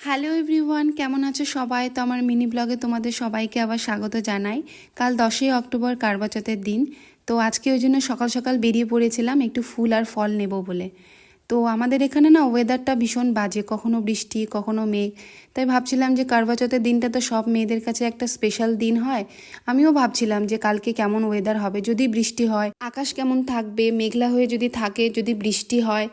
Hello everyone, কেমন আছো সবাই? তো আমার মিনি ব্লগে তোমাদের সবাইকে আবার স্বাগত জানাই। কাল 10ই অক্টোবর কারবাচতের দিন। তো আজকে ওই জন্য সকাল সকাল বেরিয়ে পড়েছিলাম একটু ফুল আর ফল নেব বলে। তো আমাদের এখানে না ওয়েদারটা ভীষণ বাজে, কখনো বৃষ্টি কখনো মেঘ। তাই ভাবছিলাম যে কারবাচতের দিনটা তো সব মেয়েদের কাছে একটা স্পেশাল দিন হয়। আমিও ভাবছিলাম যে কালকে কেমন ওয়েদার হবে, যদি বৃষ্টি হয়, আকাশ কেমন থাকবে, মেঘলা হয়ে যদি থাকে, যদি বৃষ্টি হয়,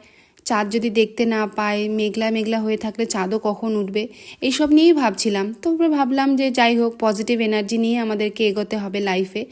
চাঁদ যদি দেখতে না পাই, মেঘলা মেঘলা হয়ে থাকলে চাঁদও কখন উঠবে, এইসব নিয়েই ভাবছিলাম। তারপরে ভাবলাম যে যাই হোক, পজিটিভ এনার্জি নিয়ে আমাদেরকে এগোতে হবে লাইফে।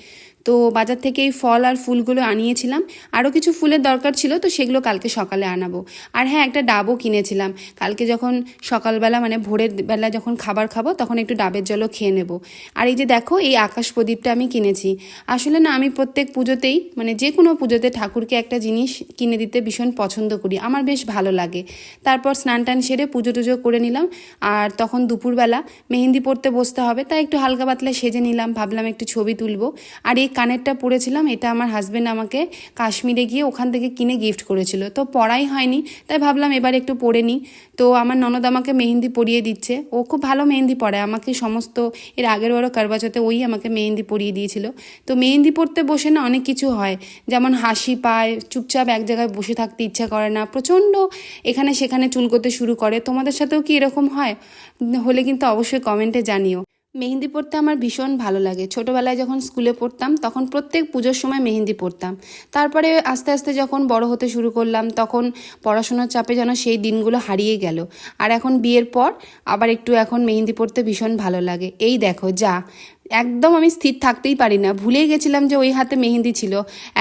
তো বাজার থেকে এই ফল আর ফুলগুলো আনিয়েছিলাম। আরও কিছু ফুলের দরকার ছিল, তো সেগুলো কালকে সকালে আনাবো। আর হ্যাঁ, একটা ডাবও কিনেছিলাম। কালকে যখন সকালবেলা মানে ভোরের বেলা যখন খাবার খাবো তখন একটু ডাবের জলও খেয়ে নেব। আর এই যে দেখো, এই আকাশ প্রদীপটা আমি কিনেছি। আসলে না, আমি প্রত্যেক পুজোতেই মানে যে কোনো পুজোতে ঠাকুরকে একটা জিনিস কিনে দিতে ভীষণ পছন্দ করি, আমার বেশ ভালো লাগে। তারপর স্নান টান সেরে পুজো টুজো করে নিলাম। আর তখন দুপুরবেলা মেহেন্দি পড়তে বসতে হবে, তাই একটু হালকা পাতলা সেজে নিলাম, ভাবলাম একটু ছবি তুলবো। আর এই কানেরটা পরেছিলাম, এটা আমার হাজব্যান্ড আমাকে কাশ্মীরে গিয়ে ওখান থেকে কিনে গিফট করেছিল, তো পরাই হয়নি, তাই ভাবলাম এবার একটু পরে নিই। তো আমার ননদ আমাকে মেহেন্দি পরিয়ে দিচ্ছে, ও খুব ভালো মেহেন্দি পড়ায় আমাকে। সমস্ত এর আগের বারও কারবাচতে ওই আমাকে মেহেন্দি পরিয়ে দিয়েছিল। তো মেহেন্দি পড়তে বসে না অনেক কিছু হয়, যেমন হাসি পায়, চুপচাপ এক জায়গায় বসে থাকতে ইচ্ছা করে না, প্রচণ্ড এখানে সেখানে চুলকোতে শুরু করে। তোমাদের সাথেও কি এরকম হয়? হলে কিন্তু অবশ্যই কমেন্টে জানিও। মেহেন্দি পড়তে আমার ভীষণ ভালো লাগে। ছোটোবেলায় যখন স্কুলে পড়তাম তখন প্রত্যেক পুজোর সময় মেহেন্দি পড়তাম। তারপরে আস্তে আস্তে যখন বড় হতে শুরু করলাম তখন পড়াশোনার চাপে যেন সেই দিনগুলো হারিয়ে গেল। আর এখন বিয়ের পর আবার একটু এখন মেহেন্দি পড়তে ভীষণ ভালো লাগে। এই দেখো, যা একদম আমি স্থির থাকতেই পারি না, ভুলেই গেছিলাম যে ওই হাতে মেহেন্দি ছিল,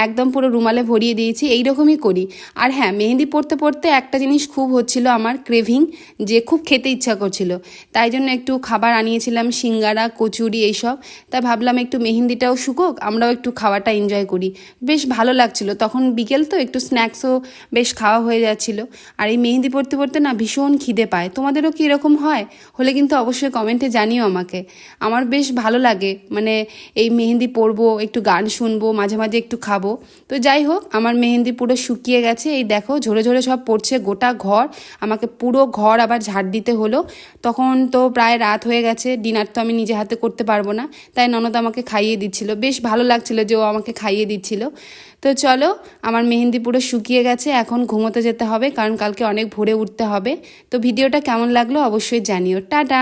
একদম পুরো রুমালে ভরিয়ে দিয়েছি, এইরকমই করি। আর হ্যাঁ, মেহেন্দি পড়তে পড়তে একটা জিনিস খুব হচ্ছিল আমার ক্রেভিং, যে খুব খেতে ইচ্ছা করছিল। তাই জন্য একটু খাবার আনিয়েছিলাম, সিঙ্গারা কচুরি এইসব। তাই ভাবলাম একটু মেহেন্দিটাও শুকোক, আমরাও একটু খাওয়াটা এনজয় করি। বেশ ভালো লাগছিল, তখন বিকেল তো একটু স্ন্যাক্সও বেশ খাওয়া হয়ে যাচ্ছিল। আর এই মেহেন্দি পড়তে পড়তে না ভীষণ খিদে পায়। তোমাদেরও কি এরকম হয়? হলে কিন্তু অবশ্যই কমেন্টে জানিও আমাকে। আমার বেশ ভালো লাগে, মানে এই মেহেন্দি পরবো, একটু গান শুনবো, মাঝে মাঝে একটু খাবো। তো যাই হোক, আমার মেহেন্দি পুরো শুকিয়ে গেছে, এই দেখো ঝরে ঝরে সব পড়ছে গোটা ঘর। আমাকে পুরো ঘর আবার ঝাড় দিতে হলো। তখন তো প্রায় রাত হয়ে গেছে, ডিনার তো আমি নিজে হাতে করতে পারবো না, তাই ননদ আমাকে খাইয়ে দিচ্ছিল। বেশ ভালো লাগছিল যে ও আমাকে খাইয়ে দিচ্ছিল। তো চলো, আমার মেহেন্দি পুরো শুকিয়ে গেছে, এখন ঘুমোতে যেতে হবে, কারণ কালকে অনেক ভোরে উঠতে হবে। তো ভিডিওটা কেমন লাগলো অবশ্যই জানিও। টাটা।